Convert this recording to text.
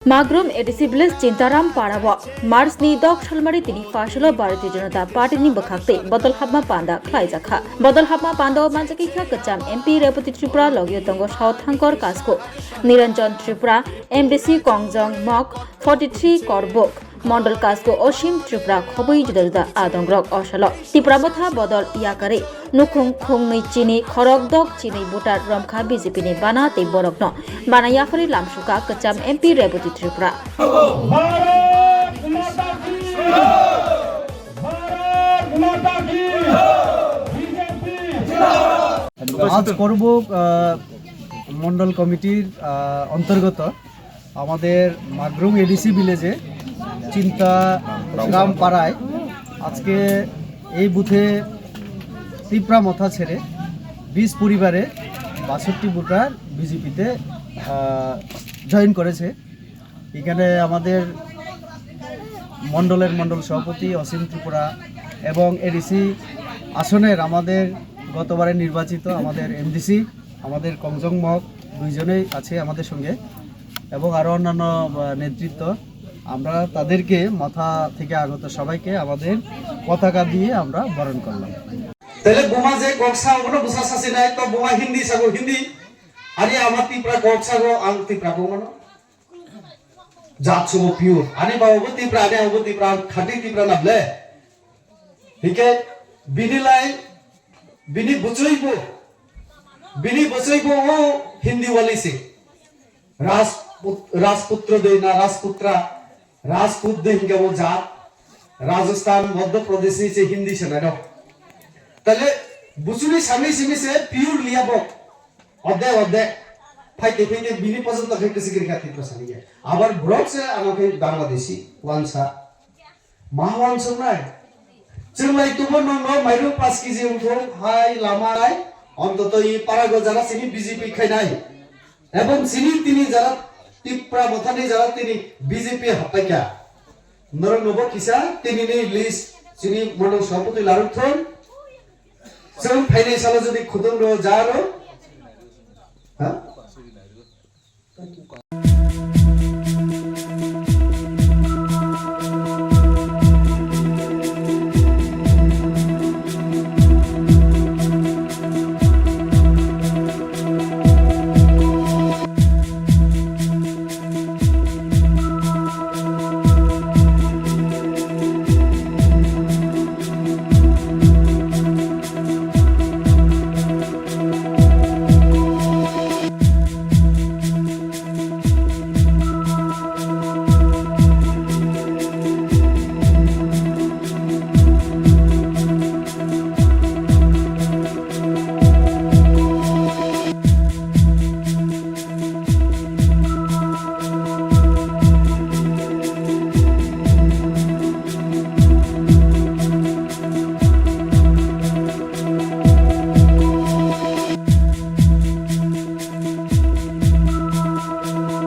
Magrum edisi bliss Cintaram Parawa Mars ni dog Shalmari tini Fashalo Bharatiya Janata Party ni bakhakte Badal Habma Panda Khlaijaka Badal Habma Panda Manjaki Kha Kacham MP Repoti Tripura Logyo Tongo Southangkor Kasko Niranjan Tripura MDC Kongjong Mok 43 Korbok Mondal Kasko Oshim Tripura Khobui Juda Adongrok Oshalo Tiprabotha Badal Yakare Nukhung Khung ni Chini Khorok Dog Chini Butar Romkha BJP ni Bana te Borokno Bana Yafari Lamshuka Kacham MP Repoti Tripura আজ করবুক মন্ডল কমিটির অন্তর্গত আমাদের মাগরুম ADC ভিলেজে Chintaram পাড়ায় আজকে এই বুথে তীব্রা মথা ছেড়ে 20 পরিবারে 62 ভোটার বিজেপিতে জয়েন করেছে। এখানে আমাদের মন্ডল সভাপতি অসীম ত্রিপুরা এবং এডিসি আসনের আমাদের গতবারে নির্বাচিত আমাদের এমডিসি আমাদের কংজং মক দুইজনেই আছে আমাদের সঙ্গে এবং আরও অন্যান্য নেতৃত্ব। আমরা তাদেরকে মাথা থেকে আগত সবাইকে আমাদের পতাকা দিয়ে আমরা বরণ করলাম। তাহলে বোমা যে কক্সা ওগুলো বুঝা সাসি নাই তো বোমা হিন্দি সাগো হিন্দি আরে আমার তীব্রা কক্সাগো আং তীব্রা বোমানো জাতসু পিওর আনি বাবু তীব্রা আনি বাবু তীব্রা খাটি তীব্রা নাবলে ঠিক বিনিলাই বিনি বুঝইবো ও হিন্দি वाली से राजपुत्र देना राजपूत देंगे वो जात राजस्थान मध्य प्रदेश से हिंदी से ना তাহলে বুচুনি সামনে সিমি সে পিওর লিয়াবো অদে ফাইতে বিনি পর্যন্ত খাইতে সিগির খাতি প্রসানিয়ে আবার ব্রক সে আমাকে বাংলাদেশি ওয়ানসা মাহওয়ানস নাই जोंलाय तुबो नंगो माइरु 5 केजि उठो हाय लामाय অন্তত এই পারাগো যারা সিনি বিজেপি খাইনাই এবং সিনি তিনি যারা তীব্রা মথানি যারা তিনি বিজেপি হাপাইকা নরনবো কিসা তিনি নি লিস্ট সিনি মন্ডল সভাপতি লারুথন जों फाइनान्सियल যদি খুদন যারো